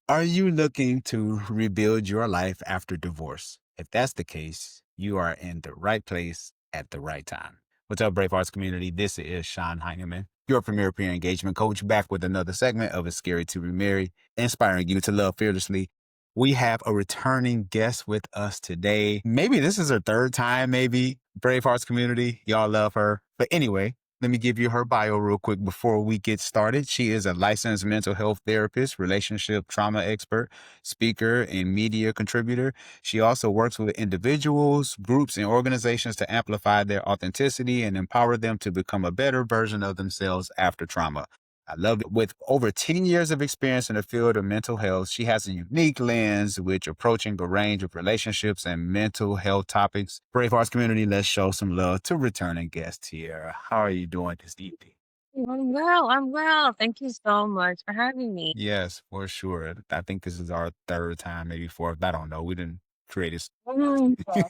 Are you looking to rebuild your life after divorce? If that's the case, you are in the right place at the right time. What's up, Brave Arts community? This is Sean Heineman, your premier peer engagement coach, back with another segment of It's Scary to Remarry, inspiring you to love fearlessly. We have a returning guest with us today. Maybe this is her third time, maybe. Brave Arts community, y'all love her. But anyway, let me give you her bio real quick before we get started. She is a licensed mental health therapist, relationship trauma expert, speaker, and media contributor. She also works with individuals, groups, and organizations to amplify their authenticity and empower them to become a better version of themselves after trauma. I love it. With over 10 years of experience in the field of mental health, she has a unique lens which approaching a range of relationships and mental health topics. Brave Hearts community, let's show some love to returning guests here. How are you doing this evening? I'm well. I'm well. Thank you so much for having me. Yes, for sure. I think this is our third time, maybe fourth. I don't know. We didn't create this. Yeah.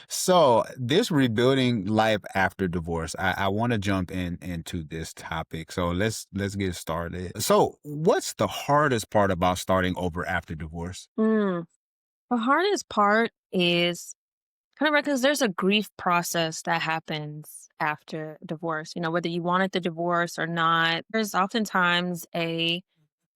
So this rebuilding life after divorce, I want to jump into this topic. So let's get started. So what's the hardest part about starting over after divorce? Mm. The hardest part is kind of because there's a grief process that happens after divorce. Whether you wanted the divorce or not, there's oftentimes a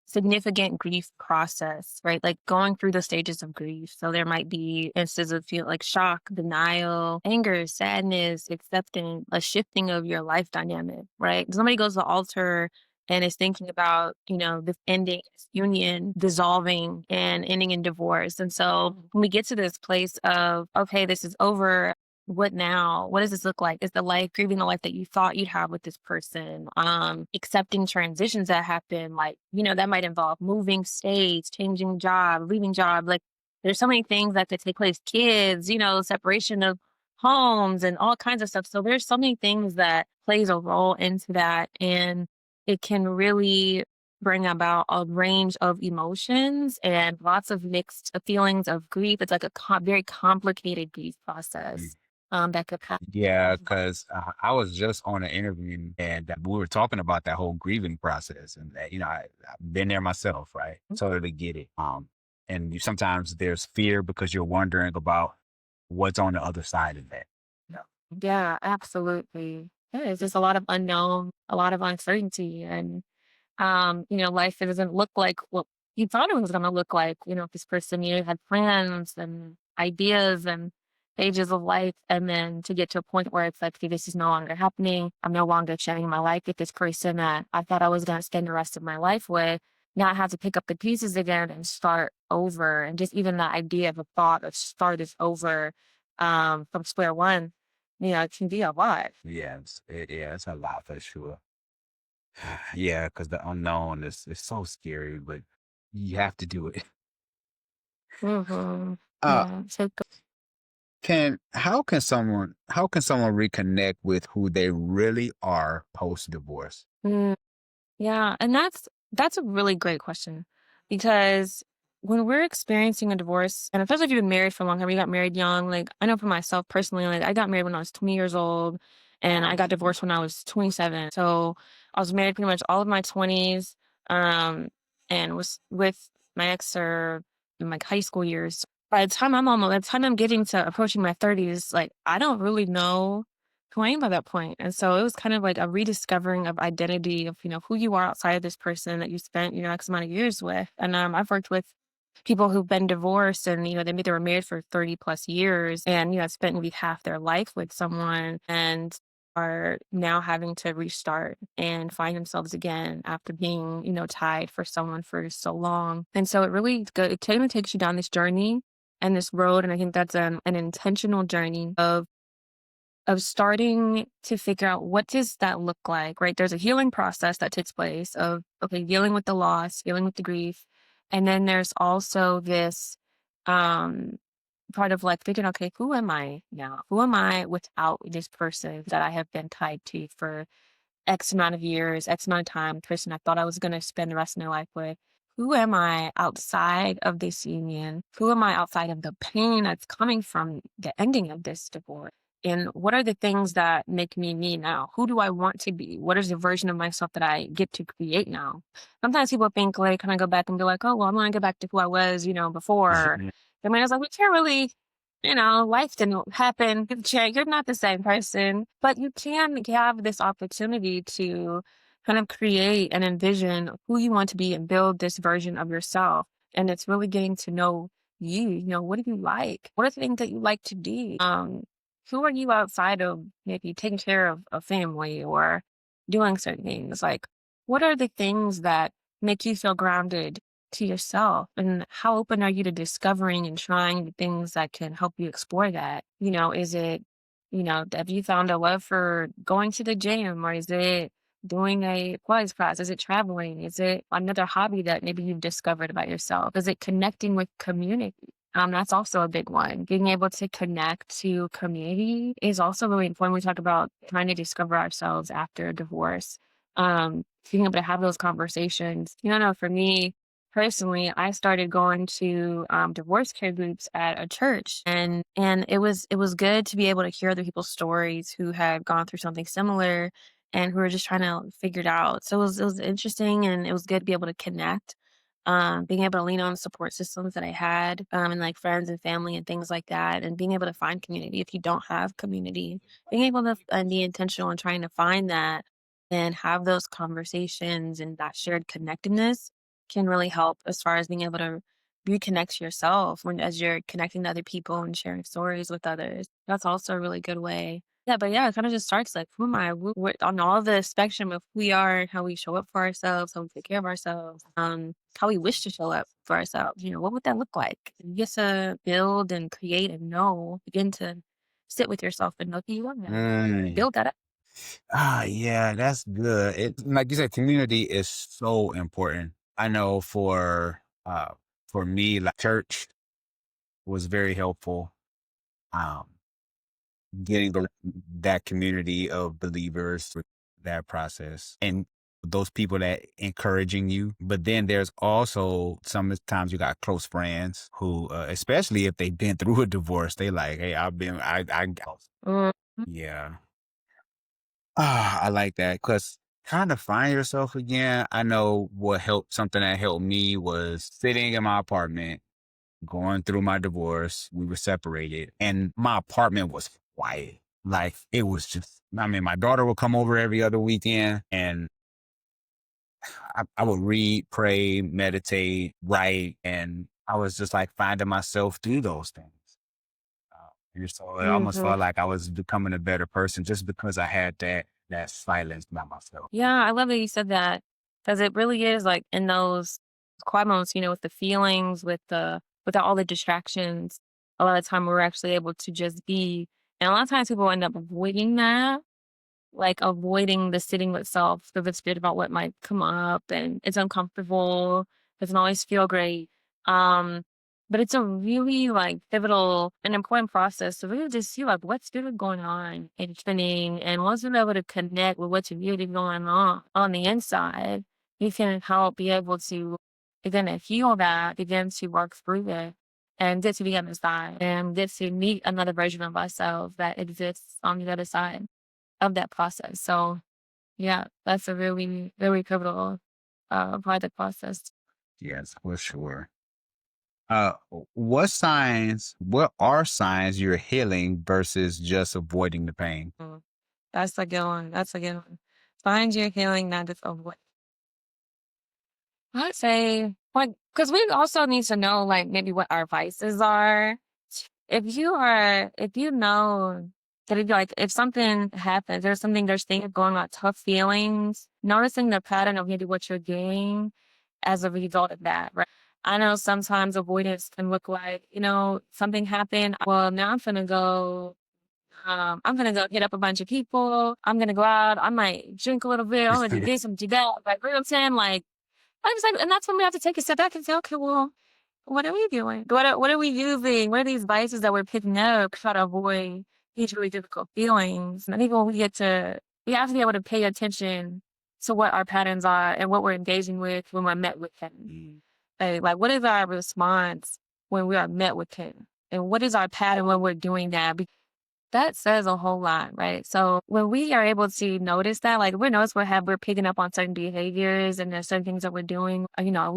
significant grief process, right? Like going through the stages of grief. So there might be instances of feel like shock, denial, anger, sadness, acceptance, a shifting of your life dynamic, right? Somebody goes to the altar and is thinking about, this ending, this union dissolving and ending in divorce. And so when we get to this place of, okay, this is over, what now? What does this look like? Is the life grieving the life that you thought you'd have with this person? Accepting transitions that happen, like, that might involve moving states, changing job, leaving job. Like there's so many things that could take place. Kids, separation of homes and all kinds of stuff. So there's so many things that plays a role into that. And it can really bring about a range of emotions and lots of mixed feelings of grief. It's like a very complicated grief process that could happen. Yeah, because I was just on an interview and we were talking about that whole grieving process, and that, I've been there myself, right? Totally get it. And sometimes there's fear because you're wondering about what's on the other side of that. Yeah, absolutely. Yeah, it's just a lot of unknown, a lot of uncertainty. And, life, it doesn't look like what you thought it was going to look like. This person, had plans and ideas and stages of life. And then to get to a point where it's like, okay, this is no longer happening. I'm no longer sharing my life with this person that I thought I was going to spend the rest of my life with. Now I have to pick up the pieces again and start over. And just even the idea of a thought of start is over from square one, it can be a lot. Yeah, it's a lot for sure. Yeah, because the unknown is so scary, but you have to do it. Mhm. Uh, Yeah, so how can someone reconnect with who they really are post divorce? mm, yeah, and that's a really great question because when we're experiencing a divorce, and especially if you've been married for a long time, you got married young, like I know for myself personally, like I got married when I was 20 years old and I got divorced when I was 27. So I was married pretty much all of my 20s, um, and was with my ex or in like high school years. By the time I'm getting to approaching my 30s, like I don't really know who I am by that point. And so it was kind of like a rediscovering of identity of, who you are outside of this person that you spent, X amount of years with. And I've worked with people who've been divorced and, they were married for 30 plus years and, spent maybe half their life with someone and are now having to restart and find themselves again after being, tied for someone for so long. And so it kind of takes you down this journey and this road. And I think that's an intentional journey of starting to figure out what does that look like, right? There's a healing process that takes place of, okay, dealing with the loss, dealing with the grief. And then there's also this um, part of like figuring, okay, who am I now? Who am I without this person that I have been tied to for X amount of years, X amount of time, the person I thought I was going to spend the rest of my life with? Who am I outside of this union? Who am I outside of the pain that's coming from the ending of this divorce? And what are the things that make me me now? Who do I want to be? What is the version of myself that I get to create now? Sometimes people think like, kind of go back and be like, oh, well, I'm going to go back to who I was, before. I mean, it's like, we can't really, life didn't happen. You've changed. You're not the same person, but you can have this opportunity to kind of create and envision who you want to be and build this version of yourself. And it's really getting to know you. What do you like? What are the things that you like to do? Who are you outside of maybe taking care of a family or doing certain things? Like, what are the things that make you feel grounded to yourself? And how open are you to discovering and trying the things that can help you explore that? Is it, have you found a love for going to the gym, or is it doing a Pilates class? Is it traveling? Is it another hobby that maybe you've discovered about yourself? Is it connecting with community? That's also a big one. Being able to connect to community is also really important. We talk about trying to discover ourselves after a divorce. Being able to have those conversations. No, for me personally, I started going to divorce care groups at a church, and it was good to be able to hear other people's stories who had gone through something similar and who were just trying to figure it out. So it was interesting, and it was good to be able to connect, being able to lean on support systems that I had, and like friends and family and things like that, and being able to find community if you don't have community, being able to and be intentional in trying to find that and have those conversations and that shared connectedness can really help as far as being able to reconnect to yourself when as you're connecting to other people and sharing stories with others. That's also a really good way. Yeah, but yeah, it kind of just starts like, who am I? On all the spectrum of who we are, how we show up for ourselves, how we take care of ourselves, how we wish to show up for ourselves. What would that look like? You get to build and create and know, begin to sit with yourself and know who you are now. Mm. Build that up. Yeah, that's good. It like you said, community is so important. I know for me, like church was very helpful. Um, getting that community of believers through that process and those people that encouraging you. But then there's also sometimes you got close friends who, especially if they've been through a divorce, they like, hey, Mm, yeah. I like that because trying to find yourself again. I know something that helped me was sitting in my apartment, going through my divorce. We were separated, and my apartment was quiet. Like it was just, I mean, my daughter would come over every other weekend, and I would read, pray, meditate, write, and I was just like finding myself through those things. And so it almost mhm. felt like I was becoming a better person just because I had that silence by myself. Yeah, I love that you said that because it really is like in those quiet moments, with the feelings, without all the distractions. A lot of time we're actually able to just be, and a lot of times people end up avoiding that, like avoiding the sitting with self because it's scared about what might come up and it's uncomfortable. Doesn't always feel great. Um, but it's a really like pivotal and important process to really just see like what's really going on and happening. And once you're able to connect with what's really going on the inside, you can help be able to begin to heal that, begin to work through it and get to the other side and get to meet another version of ourselves that exists on the other side of that process. So yeah, that's a really, really pivotal part of the process. Yes, for sure. What are signs you're healing versus just avoiding the pain? Mm. That's a good one. That's a good one. Find your healing, not just avoid. I'd say, like, because we also need to know, like, maybe what our vices are. If you know that if something happens, there's things going on, tough feelings, noticing the pattern of maybe what you're doing as a result of that, right? I know sometimes avoidance can look like, something happened. Well, now I'm gonna go hit up a bunch of people. I'm gonna go out. I might drink a little bit. I'm gonna do this, I'm gonna do that. Like, you know what I'm saying? Like, I just like, and that's when we have to take a step back and say, okay, well, what are we doing? What are we using? What are these vices that we're picking up to try to avoid these really difficult feelings? And I think when we have to be able to pay attention to what our patterns are and what we're engaging with when we're met with them. Mm. Like what is our response when we are met with him? And what is our pattern when we're doing that? That says a whole lot, right? So when we are able to notice that, like we notice we're picking up on certain behaviors and there's certain things that we're doing. You know, are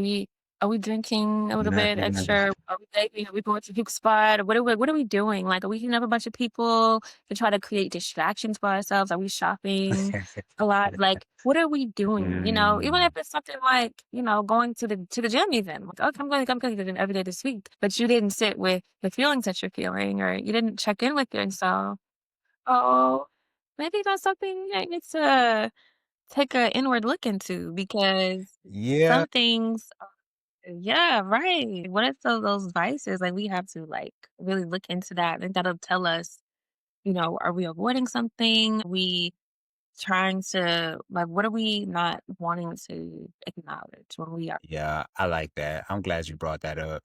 we drinking a little bit extra? Are we vaping? Are we going to a puke spot? What are we doing? Like, are we hitting up a bunch of people to try to create distractions for ourselves? Are we shopping a lot? Like, what are we doing? You know, even if Mm, it's something like, going to the gym even. Like, okay, I'm going to the gym every day this week. But you didn't sit with the feelings that you're feeling or you didn't check in with yourself. Oh, maybe that's something I need to take a inward look into because yeah, some things yeah, right. What are those vices? Like, we have to, like, really look into that, and that'll tell us, are we avoiding something? Are we trying to like, what are we not wanting to acknowledge when we are yeah, I like that. I'm glad you brought that up.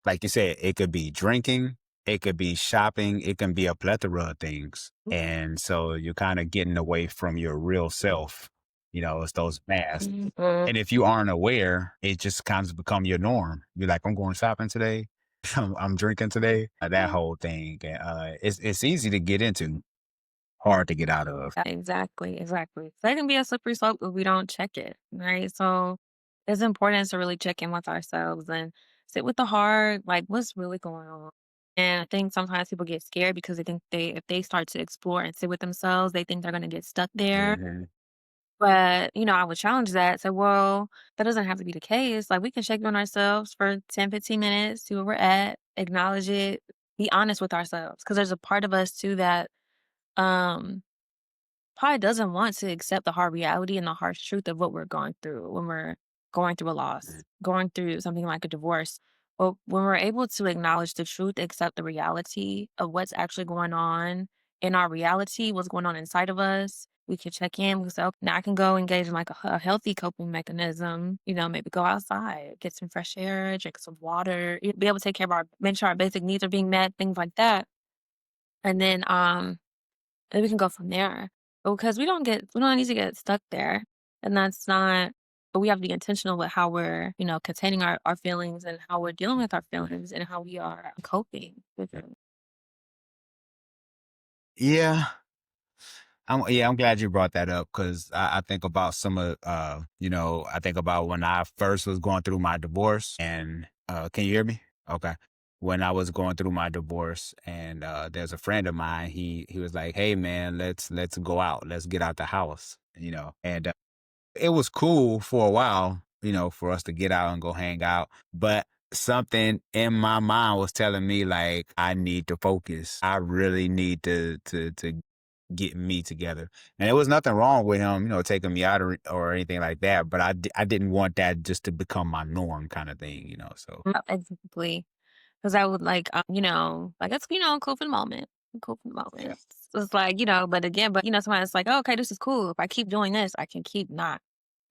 Like you said, it could be drinking, it could be shopping, it can be a plethora of things. And so you're kind of getting away from your real self. It's those masks. Mhm. And if you aren't aware, it just kind of become your norm. You're like, I'm going shopping today. I'm drinking today. That whole thing. It's easy to get into, hard to get out of. Exactly, exactly. So that can be a slippery slope if we don't check it, right? So it's important to really check in with ourselves and sit with the heart, like what's really going on. And I think sometimes people get scared because they think if they start to explore and sit with themselves, they think they're gonna get stuck there. Mhm. But, I would challenge that. Say, well, that doesn't have to be the case. Like we can check in on ourselves for 10, 15 minutes, see where we're at, acknowledge it, be honest with ourselves. Cause there's a part of us too that um probably doesn't want to accept the hard reality and the harsh truth of what we're going through when we're going through a loss, going through something like a divorce. But when we're able to acknowledge the truth, accept the reality of what's actually going on in our reality, what's going on inside of us, we can check in. We can say, okay, now I can go engage in like a healthy coping mechanism, maybe go outside, get some fresh air, drink some water, be able to take care of make sure our basic needs are being met, things like that. And then, and we can go from there. Because we don't need to get stuck there. And that's not but we have to be intentional with how we're, containing our feelings and how we're dealing with our feelings and how we are coping with it. Yeah. I'm glad you brought that up because I think about I think about when I first was going through my divorce and can you hear me? Okay. When I was going through my divorce and there's a friend of mine, he was like, "Hey man, let's go out. Let's get out the house." And it was cool for a while, for us to get out and go hang out. But something in my mind was telling me like I need to focus. I really need to get me together. And there was nothing wrong with him, taking me out or anything like that. But I didn't want that just to become my norm kind of thing. So Exactly. Because I would like, like it's, cool for the moment. Cool for the yeah. moment. So it's like, but again, sometimes it's like, oh, okay, this is cool. If I keep doing this, I can keep not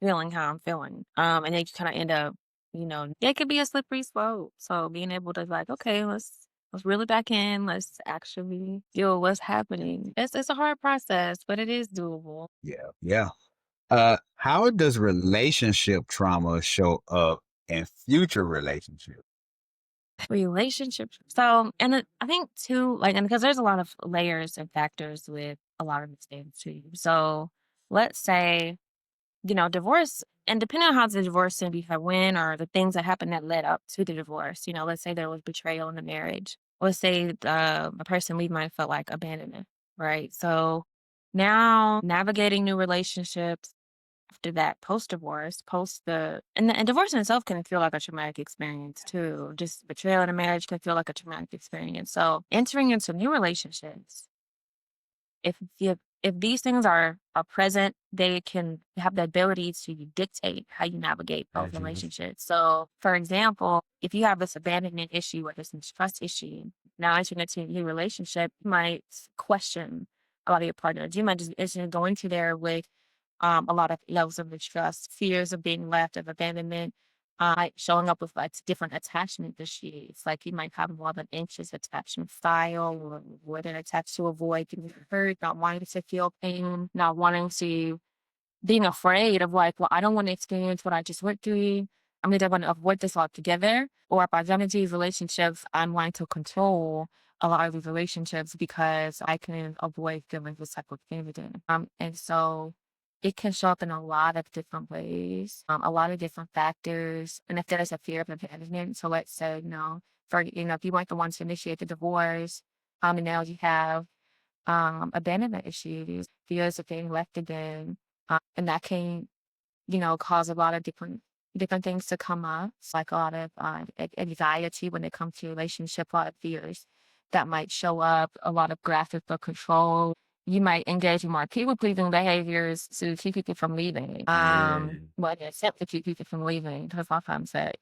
feeling how I'm feeling. And then you kind of end up, it could be a slippery slope. So being able to like, okay, let's reel it back in. Let's actually feel what's happening. It's a hard process, but it is doable. Yeah. Yeah. How does relationship trauma show up in future relationships? Relationships. So, and I think too, like, and because there's a lot of layers and factors with a lot of these things too. So, let's say, divorce, and depending on how the divorce maybe had went or the things that happened that led up to the divorce, let's say there was betrayal in the marriage. Let's say a person we might have felt like abandonment, right? So now navigating new relationships after that, post-divorce, post the and divorce in itself can feel like a traumatic experience too. Just betrayal in a marriage can feel like a traumatic experience. So entering into new relationships, if these things are present, they can have the ability to dictate how you navigate those Mhm. relationships. So, for example, if you have this abandonment issue or this trust issue, now entering into a new relationship, you might question a lot of your partners. You might just instantly go into there with a lot of levels of mistrust, fears of being left, of abandonment, like showing up with like different attachment issues. Like you might have more of an anxious attachment style, or whether attached to avoid getting hurt, not wanting to feel pain, not wanting to being afraid of like, well, I don't want to experience what I just went through. I'm gonna want to avoid this altogether. Or if I jump into these relationships, I'm wanting to control. a lot of these relationships because I can avoid feeling this type of feeling. And so it can show up in a lot of different ways, a lot of different factors. And if there's a fear of abandonment, so let's say, if you weren't the one to initiate the divorce, and now you have abandonment issues, fears of being left again, and that can cause a lot of different things to come up. It's like a lot of anxiety when it comes to relationship, a lot of fears that might show up, a lot of graphic or control. You might engage in more people pleasing behaviors to keep people from leaving. Mm. Well, in attempt to keep people from leaving, because a lot of times that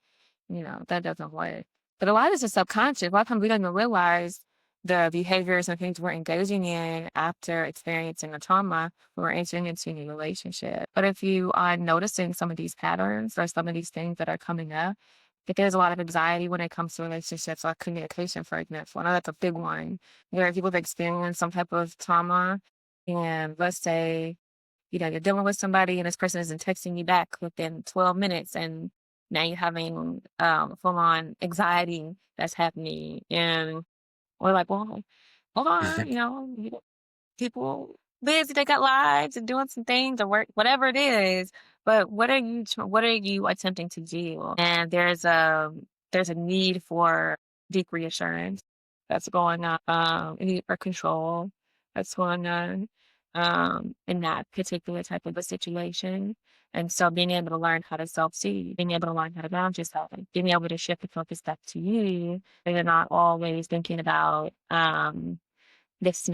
doesn't work. But a lot of this is subconscious. A lot of times we don't even realize the behaviors and things we're engaging in after experiencing a trauma when we're entering into a new relationship. But if you are noticing some of these patterns or some of these things that are coming up, if there's a lot of anxiety when it comes to relationships, like communication, for example. I know that's a big one where people have experienced some type of trauma. And let's say, you're dealing with somebody and this person isn't texting you back within 12 minutes and now you're having full on anxiety that's happening. And we're like, well, hold on, people busy, they got lives and doing some things or work, whatever it is. But what are you attempting to do? And there's a need for deep reassurance that's going on, a need for control that's going on in that particular type of a situation. And so being able to learn how to self-see, being able to learn how to ground yourself, and being able to shift the focus back to you, and you're not always thinking about this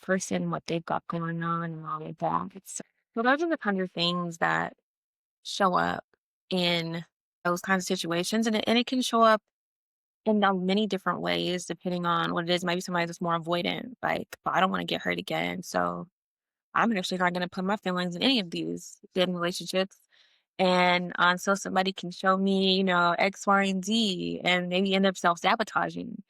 person, what they've got going on and all of that. So those are the kind of things that show up in those kinds of situations. And it can show up in many different ways depending on what it is. Maybe somebody that's more avoidant, like, "Well, I don't want to get hurt again. So I'm actually not going to put my feelings in any of these dead relationships. And until somebody can show me, X, Y, and Z, and maybe end up self sabotaging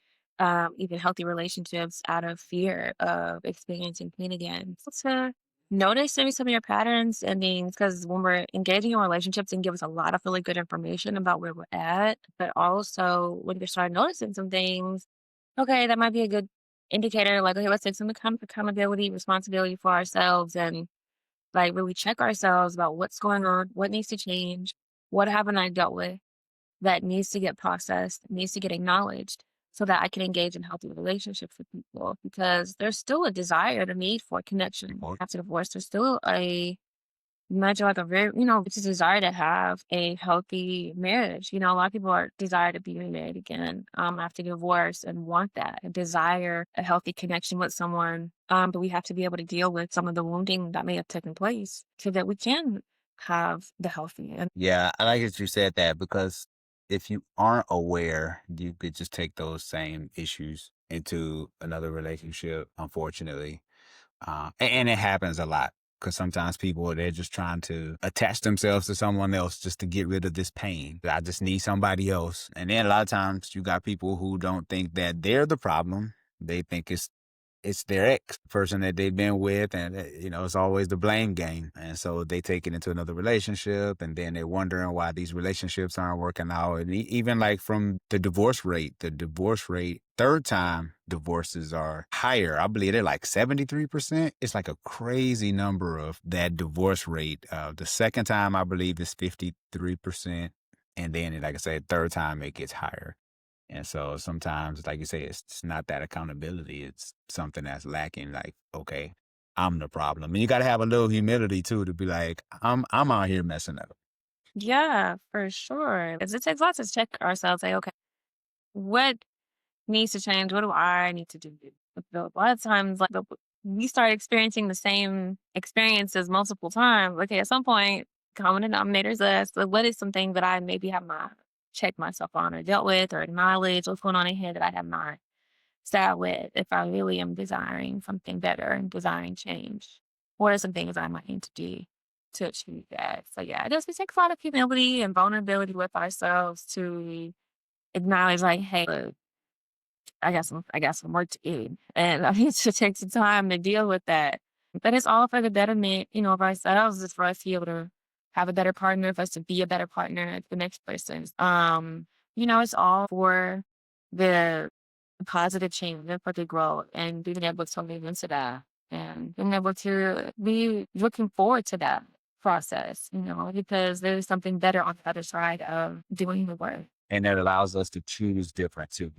even healthy relationships out of fear of experiencing pain again. So to notice maybe some of your patterns and things, because when we're engaging in relationships, it can give us a lot of really good information about where we're at. But also, when you start noticing some things, okay, that might be a good indicator. Like, okay, let's take some accountability, responsibility for ourselves and like really check ourselves about what's going on, what needs to change, what haven't I dealt with that needs to get processed, needs to get acknowledged so that I can engage in healthy relationships with people because there's still a desire and a need for connection after divorce. There's still a imagine like a very, it's a desire to have a healthy marriage. A lot of people are desire to be remarried again after divorce and want that, and desire a healthy connection with someone. But we have to be able to deal with some of the wounding that may have taken place so that we can have the healthy. And Yeah, I like that you said that because if you aren't aware, you could just take those same issues into another relationship, unfortunately. And it happens a lot because sometimes people, they're just trying to attach themselves to someone else just to get rid of this pain. I just need somebody else. And then a lot of times you got people who don't think that they're the problem. They think it's their ex person that they've been with, and it's always the blame game, and so they take it into another relationship, and then they're wondering why these relationships aren't working out. And even like from the divorce rate, third time divorces are higher. I believe they're like 73%. It's like a crazy number of that divorce rate. The second time I believe is 53%, and then like I said, third time it gets higher. And so sometimes, like you say, it's not that accountability. It's something that's lacking. Like, okay, I'm the problem. And you got to have a little humility too to be like, I'm out here messing up. yeah, for sure. Because it takes lots to check ourselves. Like, okay, what needs to change? What do I need to do? A lot of times, like we start experiencing the same experiences multiple times. Okay, at some point, common denominators less. So what is something that I maybe have not checked myself on or dealt with or acknowledged? What's going on in here that I have not sat with? If I really am desiring something better and desiring change, what are some things I might need to do to achieve that? So yeah, it takes a lot of humility and vulnerability with ourselves to acknowledge, like, hey, look, I got some work to do, and I need to take some time to deal with that. But it's all for the betterment, of ourselves. It's for us to be able to have a better partner, for us to be a better partner to the next person. It's all for the positive change and for the growth and being able to lean into that and being able to be looking forward to that process, because there's something better on the other side of doing the work. And that allows us to choose different too.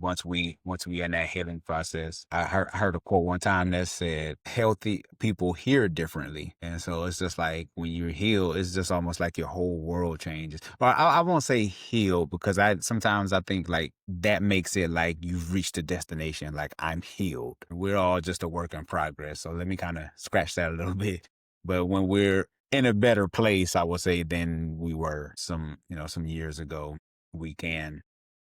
Once we in that healing process, I heard a quote one time that said, "Healthy people hear differently," and so it's just like when you heal, it's just almost like your whole world changes. Or I won't say heal because I sometimes I think like that makes it like you've reached a destination. Like I'm healed. We're all just a work in progress. So let me kind of scratch that a little bit. But when we're in a better place, I would say than we were some years ago, we can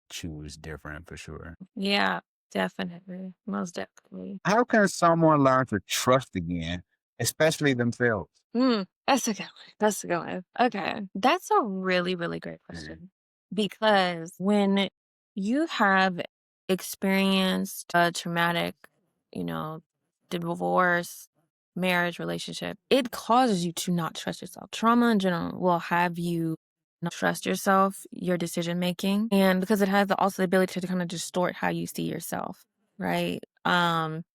choose different for sure. Yeah, definitely. Most definitely. How can someone learn to trust again, especially themselves? That's a good one. That's a good one. Okay. That's a really, really great Mhm. question. Because when you have experienced a traumatic, you know, divorce, marriage, relationship, it causes you to not trust yourself. Trauma in general will have you not trust yourself, your decision making, and because it has also the ability to kind of distort how you see yourself, right?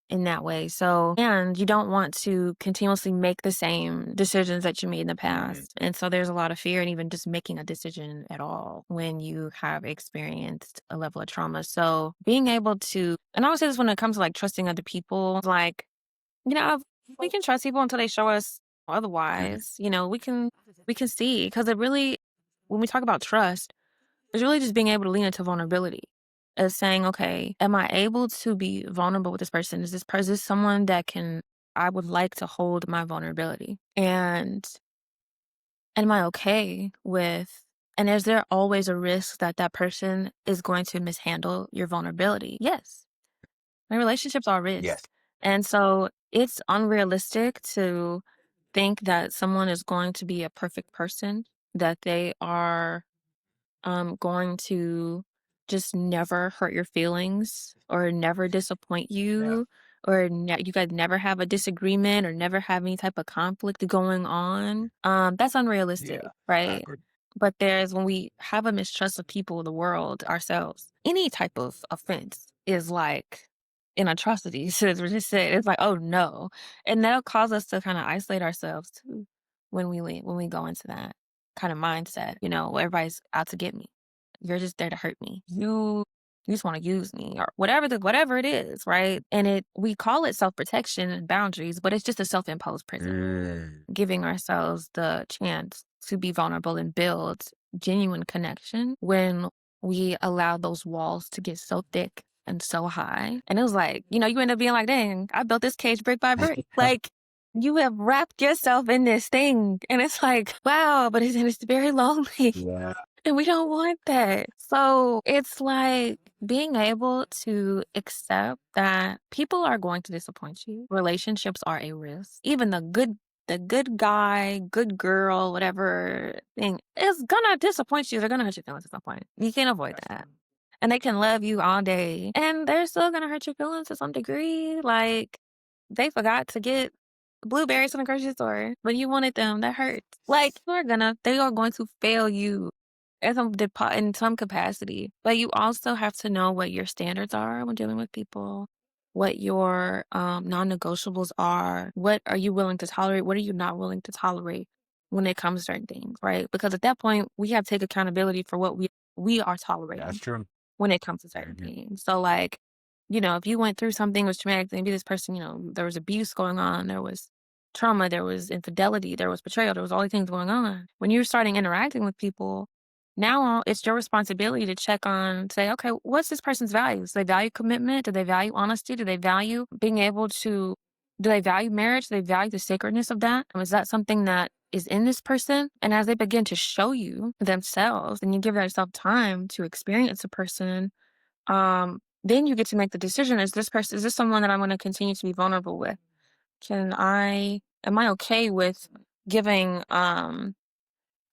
In that way. So, and you don't want to continuously make the same decisions that you made in the Mhm. past. And so there's a lot of fear in even just making a decision at all when you have experienced a level of trauma. So being able to, and I would say this when it comes to like trusting other people, like, we can trust people until they show us Mhm. otherwise. We can see because it really, when we talk about trust, it's really just being able to lean into vulnerability. As saying, okay, am I able to be vulnerable with this person? Is this someone that I would like to hold my vulnerability? And am I okay with, and is there always a risk that that person is going to mishandle your vulnerability? Yes. My relationships are Yes. risk. And so it's unrealistic to think that someone is going to be a perfect person, that they are going to just never hurt your feelings or never disappoint Yeah. you or you guys never have a disagreement or never have any type of conflict going on. That's unrealistic, Yeah. I right? agree. But there's when we have a mistrust of people, the world, ourselves, any type of offense is like an atrocity. So as we just said, it's like, oh no. And that'll cause us to kind of isolate ourselves too when we go into that kind of mindset, everybody's out to get me. You're just there to hurt me. You just want to use me or whatever it is, right? And we call it self-protection and boundaries, but it's just a self-imposed prison. Mm. Giving ourselves the chance to be vulnerable and build genuine connection when we allow those walls to get so thick and so high. And it was like, you end up being like, dang, I built this cage brick by brick. Like, you have wrapped yourself in this thing. And it's like, wow, but it's very lonely. Yeah. And we don't want that. So it's like being able to accept that people are going to disappoint you. Relationships are a risk. Even the good guy, good girl, whatever thing is gonna disappoint you. They're gonna hurt your feelings at some point. You can't avoid That's that. true. And they can love you all day. And they're still gonna hurt your feelings to some degree. Like they forgot to get blueberries from the grocery store when you wanted them. That hurts. Like they are going to fail you in some capacity. But you also have to know what your standards are when dealing with people, what your non-negotiables are. What are you willing to tolerate? What are you not willing to tolerate when it comes to certain things, right? Because at that point, we have to take accountability for what we are That's tolerating true. when it comes to certain Mhm. things. So like, if you went through something was traumatic, maybe this person, there was abuse going on, there was trauma, there was infidelity, there was betrayal, there was all these things going on. When you're starting interacting with people, now it's your responsibility to check on, say, okay, what's this person's values? Do they value commitment? Do they value honesty? Do they value being able to, do they value marriage? Do they value the sacredness of that? Is that something that is in this person? And as they begin to show you themselves and you give yourself time to experience a person, then you get to make the decision, is this someone that I want to continue to be vulnerable with? Am I okay with giving,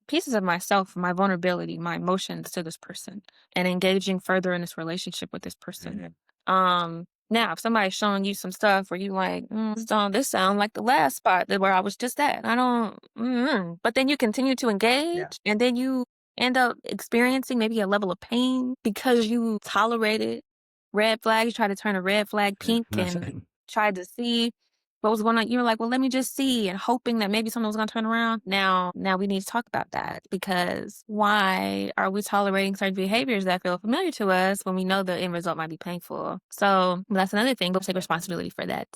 pieces of myself, my vulnerability, my emotions to this person and engaging further in this relationship with this person? Mhm. Now if somebody's showing you some stuff where you like, this sound like the last spot where I was just at. I don't, but then you continue to Yeah. engage and then you end up experiencing maybe a level of pain because you tolerated red flag. You tried to turn a red flag pink and tried to see what was going on. You were like, well, let me just see, and hoping that maybe something was going to turn around. Now we need to talk about that, because why are we tolerating certain behaviors that feel familiar to us when we know the end result might be painful? So that's another thing. We'll take responsibility for that.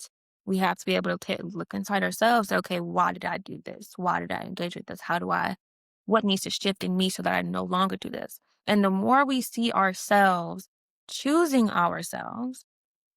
We have to be able to look inside ourselves. Okay, why did I do this? Why did I engage with this? What needs to shift in me so that I no longer do this? And the more we see ourselves choosing ourselves,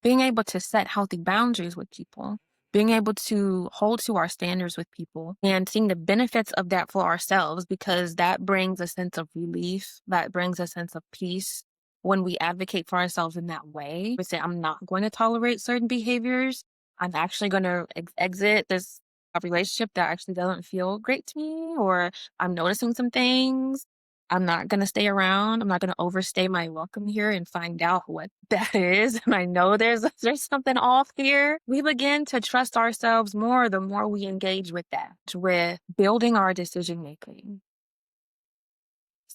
being able to set healthy boundaries with people, being able to hold to our standards with people, and seeing the benefits of that for ourselves, because that brings a sense of relief, that brings a sense of peace when we advocate for ourselves in that way. We say, I'm not going to tolerate certain behaviors. I'm actually going to exit this relationship that actually doesn't feel great to me, or I'm noticing some things. I'm not gonna stay around. I'm not gonna overstay my welcome here and find out what that is. And I know there's something off here. We begin to trust ourselves more the more we engage with that, with building our decision making,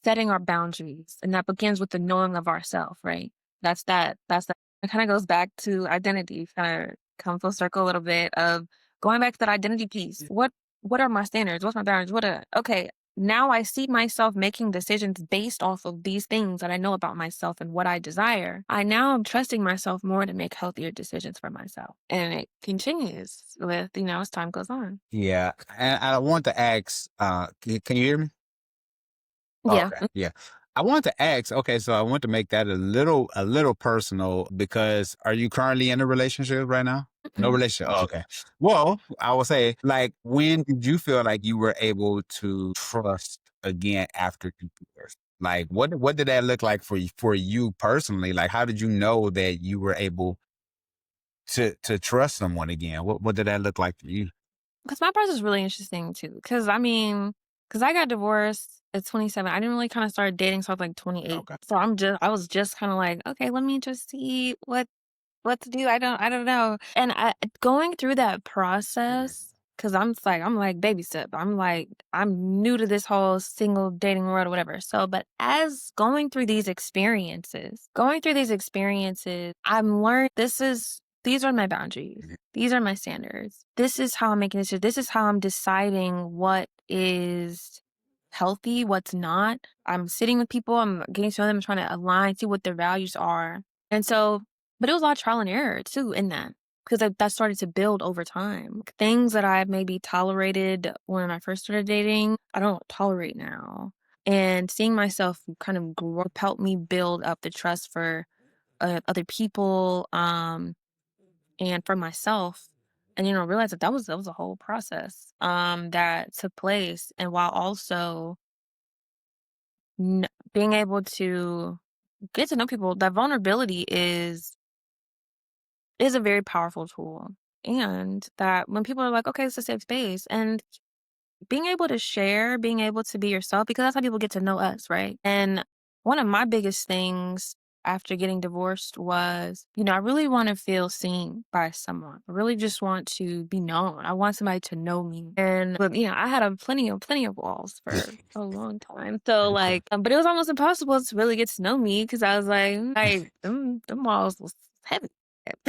setting our boundaries. And that begins with the knowing of ourself, right? That's that. It kind of goes back to identity, kind of come full circle a little bit of going back to that identity piece. What are my standards? What's my boundaries? Okay, now I see myself making decisions based off of these things that I know about myself and what I desire. I now am trusting myself more to make healthier decisions for myself. And it continues with, as time goes on. Yeah, and I want to ask, can you hear me? Oh, Yeah. okay. Yeah. I want to ask, okay, so I want to make that a little personal, because are you currently in a relationship right now? No Mm-mm. relationship. Oh, okay. Well, I will say, like, when did you feel like you were able to trust again after you divorced? Like, what did that look like for you personally? Like, how did you know that you were able to trust someone again? What did that look like for you? Because my process is really interesting too. Because I got divorced at 27. I didn't really kind of start dating until I was like 28. Okay. So I was just kind of like, okay, let me just see what to do. I don't know. And going through that process, because I'm like baby step. I'm like, I'm new to this whole single dating world or whatever. So, but as going through these experiences, I'm learned these are my boundaries. These are my standards. This is how I'm making this. This is how I'm deciding what is healthy, what's not. I'm sitting with people. I'm getting to know them, trying to align, see what their values are. And so, but it was a lot of trial and error too in that, because that started to build over time. Things that I maybe tolerated when I first started dating, I don't tolerate now. And seeing myself kind of grow helped me build up the trust for other people, and for myself. And realize that was a whole process that took place, and while also being able to get to know people, that vulnerability is a very powerful tool. And that when people are like, okay, it's a safe space, and being able to share, being able to be yourself, because that's how people get to know us, right? And one of my biggest things after getting divorced was, I really want to feel seen by someone. I really just want to be known. I want somebody to know me. And but I had plenty of walls for a long time. So like, but it was almost impossible to really get to know me, because I was like them walls was heavy.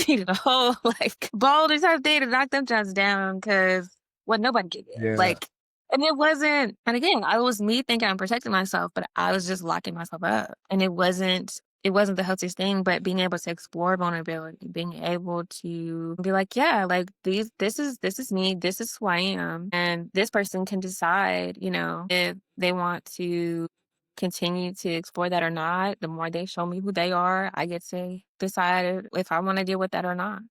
Like boulder type thing to knock them giants down, because what nobody could get. Yeah. Like, and it wasn't, and again, I was me thinking I'm protecting myself, but I was just locking myself up. And it wasn't the healthiest thing, but being able to explore vulnerability, being able to be like, yeah, like this is me, this is who I am. And this person can decide, if they want to continue to explore that or not. The more they show me who they are, I get to decide if I want to deal with that or not.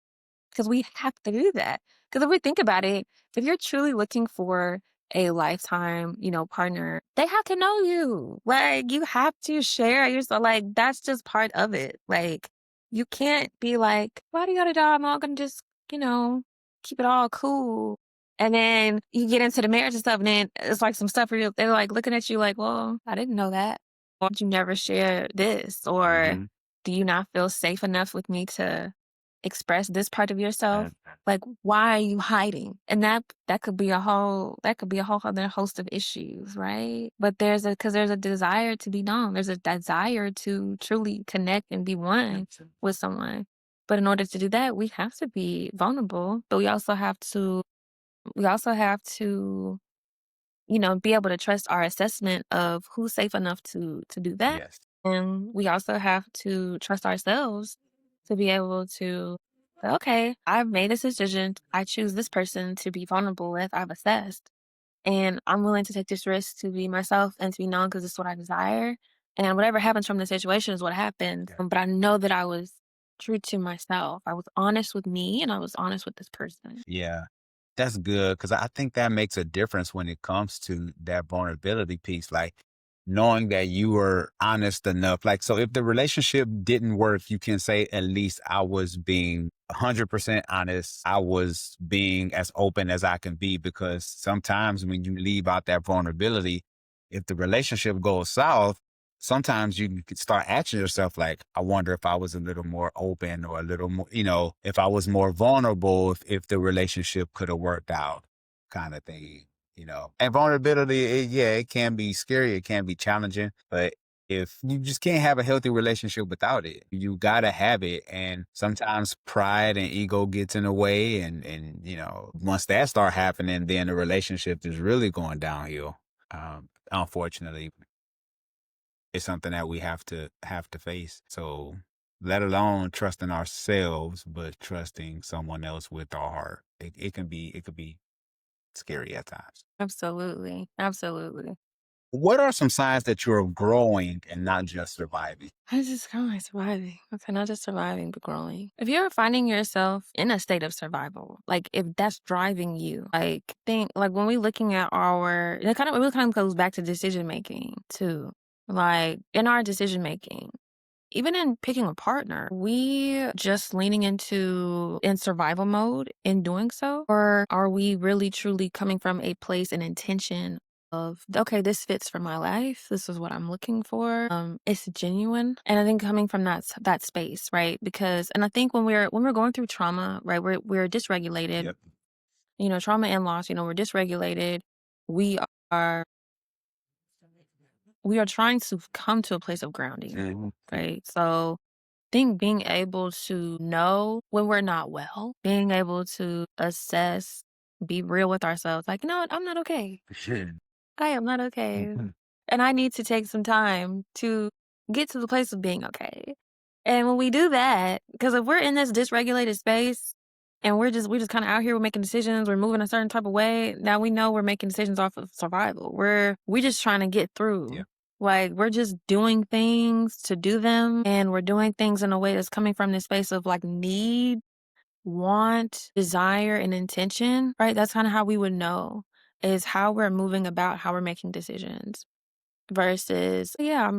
Because we have to do that. Because if we think about it, if you're truly looking for a lifetime, partner, they have to know you. Like, you have to share yourself. Like, that's just part of it. Like, you can't be like, why do you gotta die? I'm all gonna just, you know, keep it all cool. And then you get into the marriage and stuff, and then it's like some stuff where they're like looking at you like, well, I didn't know that. Why did you never share this? Or Mhm. do you not feel safe enough with me to express this part of yourself, Mhm. like, why are you hiding? And that could be a whole other host of issues, right? But there's a desire to be known. There's a desire to truly connect and be one with someone. But in order to do that, we have to be vulnerable, but we also have to be able to trust our assessment of who's safe enough to do that. Yes. And we also have to trust ourselves to be able to say, okay, I've made this decision. I choose this person to be vulnerable with. I've assessed. And I'm willing to take this risk to be myself and to be known because it's what I desire. And whatever happens from the situation is what happens. Yeah. But I know that I was true to myself. I was honest with me and I was honest with this person. Yeah. That's good because I think that makes a difference when it comes to that vulnerability piece. Like knowing that you were honest enough. Like, so if the relationship didn't work, you can say, at least I was being 100% honest. I was being as open as I can be because sometimes when you leave out that vulnerability, if the relationship goes south, sometimes you could start asking yourself, like, I wonder if I was a little more open or a little more, if I was more vulnerable, if the relationship could have worked out, kind of thing. And vulnerability, yeah, it can be scary, it can be challenging, but if you just can't have a healthy relationship without it, you gotta have it. And sometimes pride and ego gets in the way, and once that start happening, then the relationship is really going downhill. Unfortunately, it's something that we have to face. So let alone trusting ourselves, but trusting someone else with our heart. It could be scary at times. Absolutely. Absolutely. What are some signs that you're growing and not just surviving? I just kind of like surviving. Okay, not just surviving, but growing. If you're finding yourself in a state of survival, like if that's driving you, like think like when we're looking at it kind of goes back to decision making too. Like in our decision making, even in picking a partner, we just leaning into in survival mode in doing so? Or are we really truly coming from a place and intention of, okay, this fits for my life. This is what I'm looking for. It's genuine. And I think coming from that space, right? Because and I think when we're going through trauma, right, we're dysregulated, Yep. trauma and loss, we're dysregulated. We are we are trying to come to a place of grounding, Mhm. right? So think being able to know when we're not well, being able to assess, be real with ourselves, like, you know what, I'm not okay. I am not okay. Mhm. And I need to take some time to get to the place of being okay. And when we do that, because if we're in this dysregulated space and we're just kind of out here, we're making decisions, we're moving a certain type of way. Now we know we're making decisions off of survival. We're just trying to get through. Yeah. Like we're just doing things to do them, and we're doing things in a way that's coming from this space of like need, want, desire, and intention. Right? That's kind of how we would know is how we're moving about, how we're making decisions versus, yeah,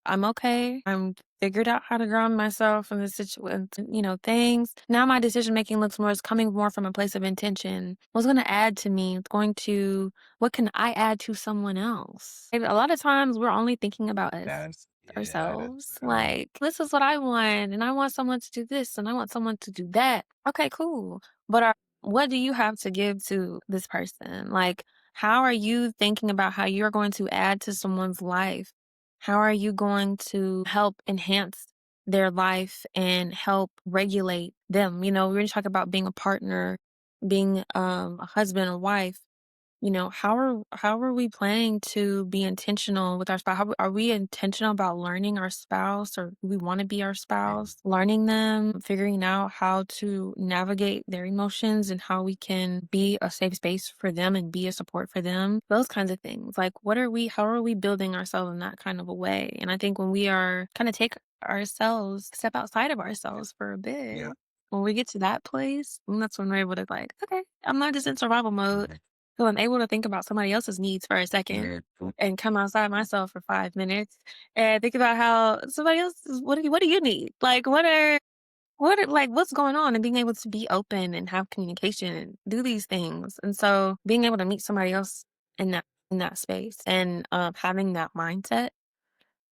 I'm okay. I'm figured out how to ground myself in the situation, things. Now my decision making looks more as coming more from a place of intention. What's going to add to me? It's going to what can I add to someone else? And a lot of times we're only thinking about us. Yeah, Ourselves. Like, this is what I want, and I want someone to do this, and I want someone to do that. Okay, cool. But what do you have to give to this person? Like, how are you thinking about how you're going to add to someone's life? How are you going to help enhance their life and help regulate them? We're going to talk about being a partner, being a husband or wife. How are we planning to be intentional with our spouse? How are we intentional about learning our spouse, or we want to be our Mhm. spouse? Learning them, figuring out how to navigate their emotions and how we can be a safe space for them and be a support for them. Those kinds of things. Like how are we building ourselves in that kind of a way? And I think when we are kind of take ourselves, step outside of ourselves for a Yeah. bit. When we get to that place, and that's when we're able to like, okay, I'm not just in survival mode. Mhm. So I'm able to think about somebody else's needs for a second Yeah. and come outside myself for 5 minutes and think about how somebody else is what do you need? Like what's going on, and being able to be open and have communication and do these things. And so being able to meet somebody else in that space and having that mindset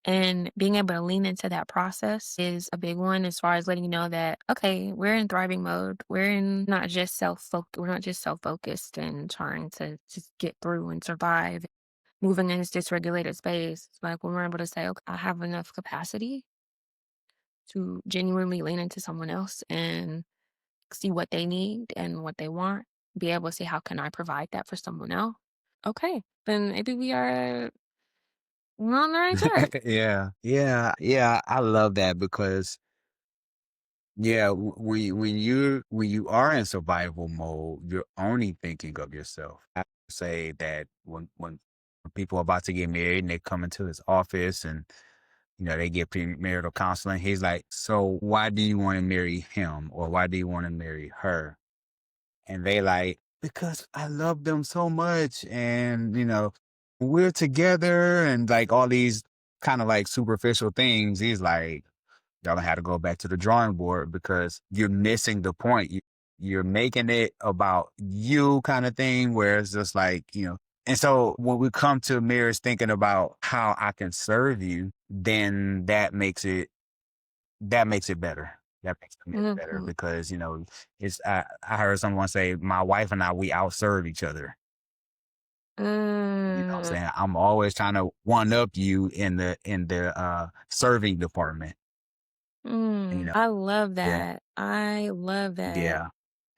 And being able to lean into that process is a big one as far as letting you know that, okay, we're in thriving mode. We're not just self-focused and trying to just get through and survive, moving in this dysregulated space. Like when we're able to say, okay, I have enough capacity to genuinely lean into someone else and see what they need and what they want, be able to say, how can I provide that for someone else? Okay, then maybe we're on the right track. Yeah, yeah, yeah. I love that because yeah, when you are in survival mode, you're only thinking of yourself. I say that when people are about to get married and they come into his office and they get premarital counseling, he's like, "So why do you want to marry him or why do you want to marry her?" And they like, "Because I love them so much and we're together," and like all these kind of like superficial things. He's like, y'all gonna have to go back to the drawing board because you're missing the point. You're making it about you kind of thing, where it's just like, And so when we come to marriage thinking about how I can serve you, then that makes it better. That makes the marriage better Mhm. because, I heard someone say, my wife and I, we outserve each other. You know what I'm Mm, saying? I'm always trying to one up you in the serving department. I love Yeah. that. I love that. Yeah.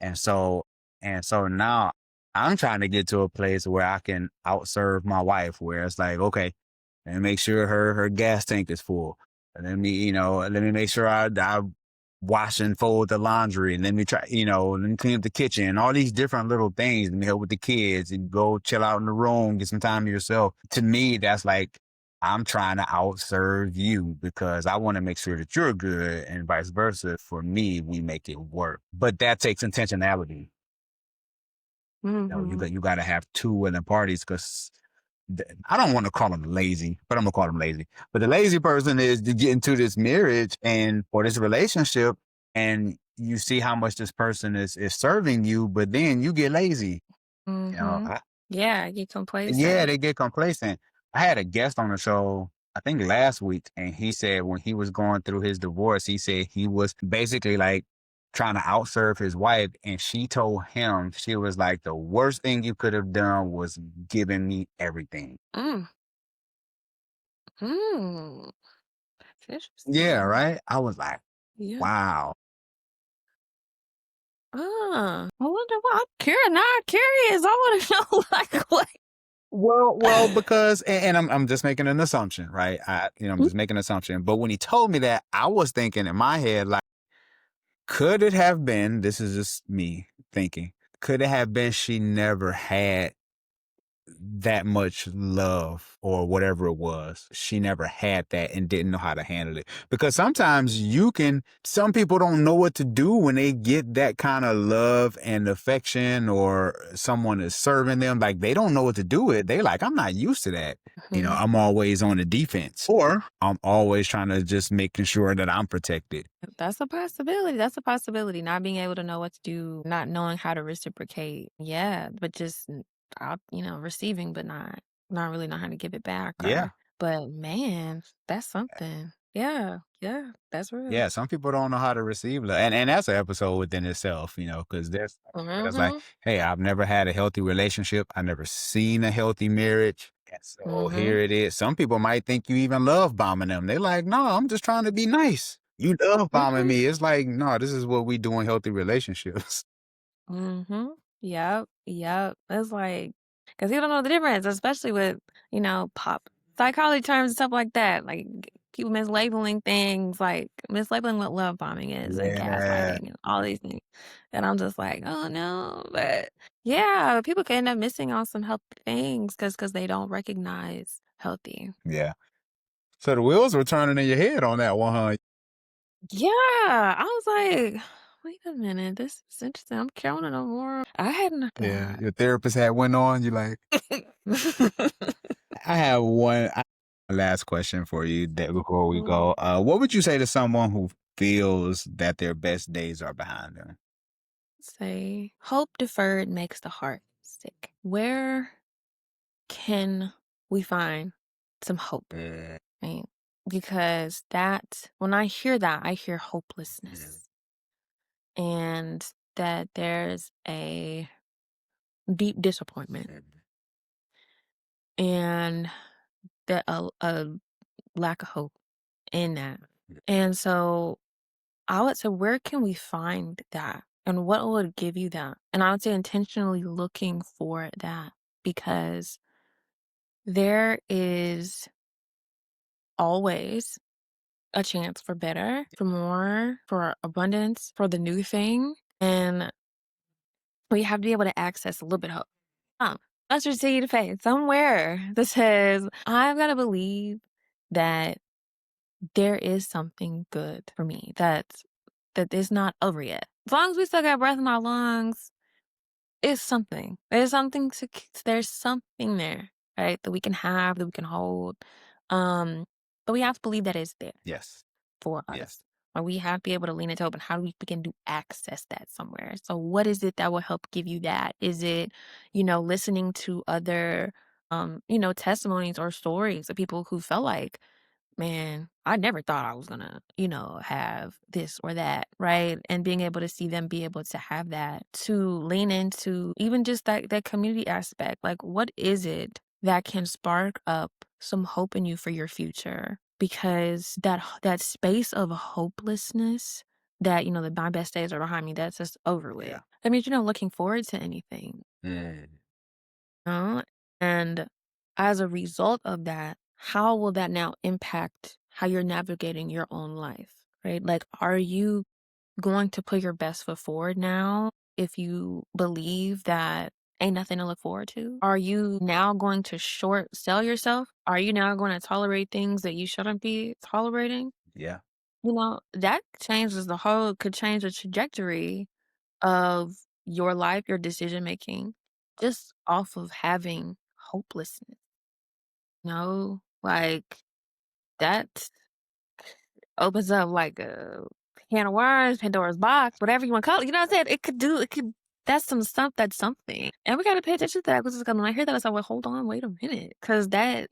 And so now I'm trying to get to a place where I can outserve my wife, where it's like, okay, and make sure her gas tank is full. And let me make sure I wash and fold the laundry and let me let me clean up the kitchen, all these different little things and help with the kids and go chill out in the room, get some time to yourself. To me, that's like I'm trying to outserve you because I want to make sure that you're good and vice versa. For me, we make it work. But that takes intentionality. Mhm. You got to have two willing parties because I don't want to call them lazy, but I'm gonna call them lazy. But the lazy person is to get into this marriage and or this relationship, and you see how much this person is serving you, but then you get lazy. Mhm. I, Yeah, I get yeah, complacent. they get complacent. I had a guest on the show, I think last week, and he said when he was going through his divorce, he said he was basically like trying to outserve his wife. And she told him, she was like, the worst thing you could have done was giving me everything. Mm, mm. That's Yeah, interesting. right. I was like, Yeah. wow. I wonder why. I'm curious. I want to know, like, what. Well, because and I'm just making an assumption, right? I'm Mm, just making an assumption. But when he told me that, I was thinking in my head, like, could it have been, this is just me thinking, could it have been she never had that much love or whatever it was? She never had that and didn't know how to handle it. Because sometimes some people don't know what to do when they get that kind of love and affection or someone is serving them. Like they don't know what to do with. They like, I'm not used to that. mhm. I'm always on the defense or I'm always trying to just making sure that I'm protected. That's a possibility. That's a possibility. Not being able to know what to do, not knowing how to reciprocate. Yeah, but just out, receiving, but not really know how to give it back. Yeah. But man, that's something. Yeah, yeah, that's real. Yeah, some people don't know how to receive love, and that's an episode within itself, because there's that's like, Mhm, hey, I've never had a healthy relationship, I never seen a healthy marriage, and so mhm, here it is. Some people might think you even love bombing them. They're like, no, I'm just trying to be nice. You love bombing mhm. me. It's like, no, this is what we do in healthy relationships. Mhm. Yep, yep. It's like, cause you don't know the difference, especially with, pop psychology terms and stuff like that. Like people mislabeling things, like mislabeling what love bombing is and Yeah, gaslighting and all these things. And I'm just like, oh no. But yeah, people can end up missing on some healthy things because they don't recognize healthy. yeah. So the wheels were turning in your head on that one, huh? Yeah. I was like, wait a minute, this is interesting. I'm counting on more. I hadn't Yeah, your therapist had went on. You like, that. I have one last question for you that before we go. What would you say to someone who feels that their best days are behind them? Say, hope deferred makes the heart sick. Where can we find some hope? Yeah. Right? because that when I hear that, I hear Mm. hopelessness and that there's a deep disappointment Mm. and that a lack of hope in that. Mm. And so I would say, where can we find that? And what would give you that? And I would say intentionally looking for that because there is always a chance for better, for more, for abundance, for the new thing. And we have to be able to access a little bit of hope. Mustard seed of faith somewhere that says, I've got to believe that there is something good for me that is not over yet. As long as we still got breath in our lungs, it's something. There's something there, right? That we can have, that we can hold. But we have to believe that it's there Yes. for Yes. us. Or we have to be able to lean into open. How do we begin to access that somewhere? So what is it that will help give you that? Is it, listening to other testimonies or stories of people who felt like, man, I never thought I was gonna, have this or that, right? And being able to see them be able to have that, to lean into even just that community aspect. Like, what is it that can spark up some hope in you for your future? Because that space of hopelessness that, the my best days are behind me, that's just over with. Yeah. That means you're not looking forward to anything. Mm. Uh, and as a result of that, how will that now impact how you're navigating your own life, right? Like, are you going to put your best foot forward now if you believe that ain't nothing to look forward to? Are you now going to short sell yourself? Are you now going to tolerate things that you shouldn't be tolerating? Yeah. That could change the trajectory of your life, your decision making, just off of having hopelessness. Like that opens up like a can of worms, Pandora's box, whatever you want to call it. You know what I'm saying? That's some stuff, that's something. And we got to pay attention to that because when I hear that, I say, well, hold on, wait a minute. Because that's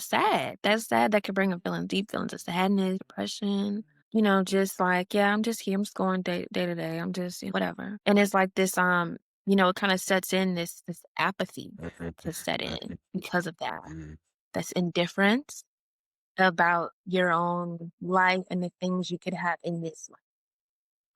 sad. That's sad. That could bring up deep feelings of sadness, depression. Just like, yeah, I'm just here. I'm just going day to day. I'm just whatever. And it's like this, it kind of sets in this apathy to set in because of that. Mm. That's indifference about your own life and the things you could have in this life.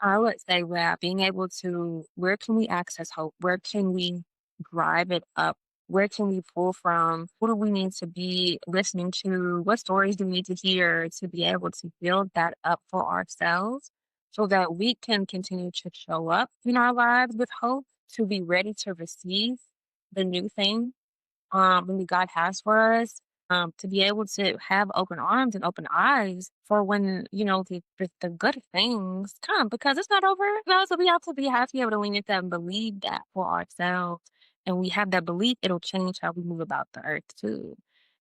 I would say that being able to, where can we access hope? Where can we drive it up? Where can we pull from? Who do we need to be listening to? What stories do we need to hear to be able to build that up for ourselves so that we can continue to show up in our lives with hope, to be ready to receive the new thing that God has for us, to be able to have open arms and open eyes for when, the good things come because it's not over. So we have to be able to lean into that and believe that for ourselves. And we have that belief, it'll change how we move about the earth too,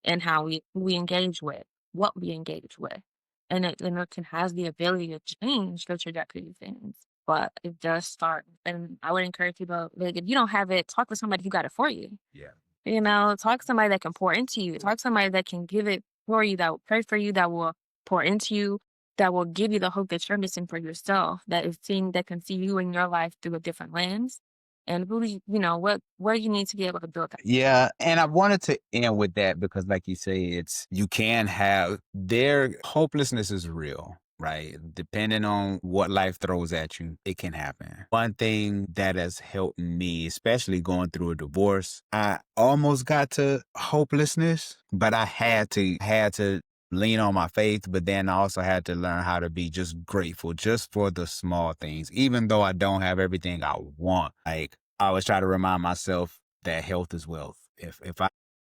and how we engage with, what we engage with. And it can has the ability to change the trajectory of things. But it does start, and I would encourage people, like, if you don't have it, talk to somebody who got it for you. Yeah. Talk to somebody that can pour into you. Talk to somebody that can give it for you, that will pray for you, that will pour into you, that will give you the hope that you're missing for yourself, that can see you in your life through a different lens. And really, where you need to be able to build that. Yeah, and I wanted to end with that because, like you say, it's you can have their hopelessness is real, right? Depending on what life throws at you, it can happen. One thing that has helped me, especially going through a divorce, I almost got to hopelessness, but I had to lean on my faith, but then I also had to learn how to be just grateful just for the small things, even though I don't have everything I want. Like I always try to remind myself that health is wealth. If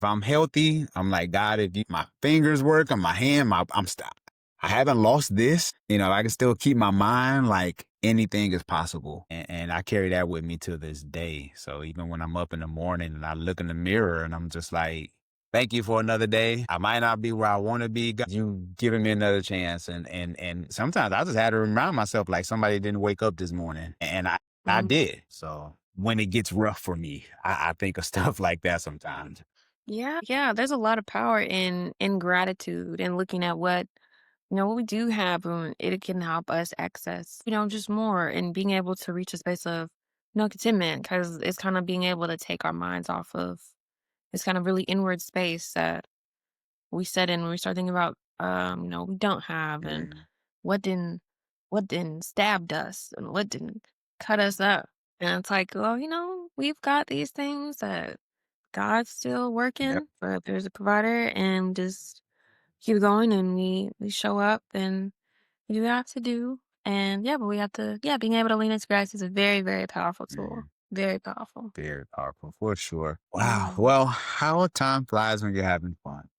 I'm healthy, I'm like, God, if my fingers work on my hand, I'm stop. I haven't lost this. I can still keep my mind like anything is possible. And I carry that with me to this day. So even when I'm up in the morning and I look in the mirror and I'm just like, thank you for another day. I might not be where I want to be. God, you giving me another chance. And sometimes I just had to remind myself like somebody didn't wake up this morning. And I Mm. did. So when it gets rough for me, I think of stuff like that sometimes. Yeah, there's a lot of power in gratitude and looking at what we do have and it can help us access just more and being able to reach a space of contentment because it's kind of being able to take our minds off of this kind of really inward space that we set in when we start thinking about we don't have and Mm, what didn't what didn't stabbed us and what didn't cut us up. And it's like, well, we've got these things that God's still yep. working, but there's a provider and just keep going and we show up and we do what we have to do. And yeah, but we have to being able to lean into grace is a very, very powerful tool. Mm, Very powerful. very powerful for sure. Wow. Mhm. Well, how time flies when you're having fun.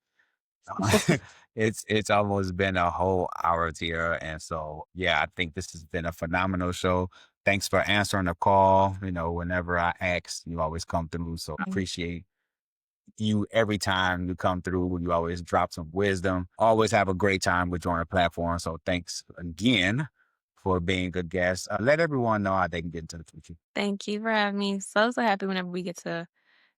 It's almost been a whole hour here, and so yeah, I think this has been a phenomenal show. Thanks for answering the call. Whenever I ask, you always come through. So I Mhm. appreciate you every time you come through. You always drop some wisdom. Always have a great time with you on the platform. So thanks again for being a good guest. Let everyone know how they can get in touch with you. Thank you for having me. So happy whenever we get to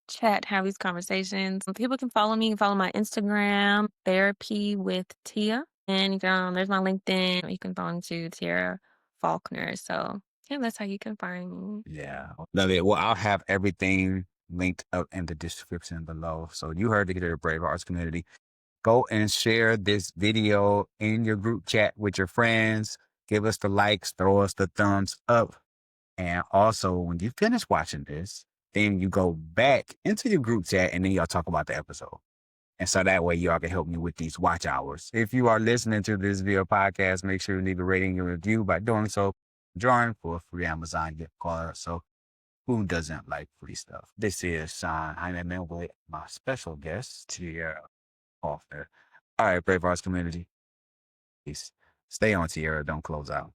chat, have these conversations. People can follow me, follow my Instagram, Therapy with Tia. And there's my LinkedIn. You can follow me to Tierra Faulkner. So yeah, that's how you can find me. Yeah. Love it. Well, I'll have everything linked up in the description below. So you heard the Brave Arts community. Go and share this video in your group chat with your friends. Give us the likes, throw us the thumbs up. And also, when you finish watching this, then you go back into your group chat and then y'all talk about the episode. And so that way y'all can help me with these watch hours. If you are listening to this video podcast, make sure you leave a rating and review. By doing so, join for a free Amazon gift card. So who doesn't like free stuff? This is Sean Heineman with my special guest, Tierra Faulkner. All right, Brave Arts community. Peace. Stay on, Tierra. Don't close out.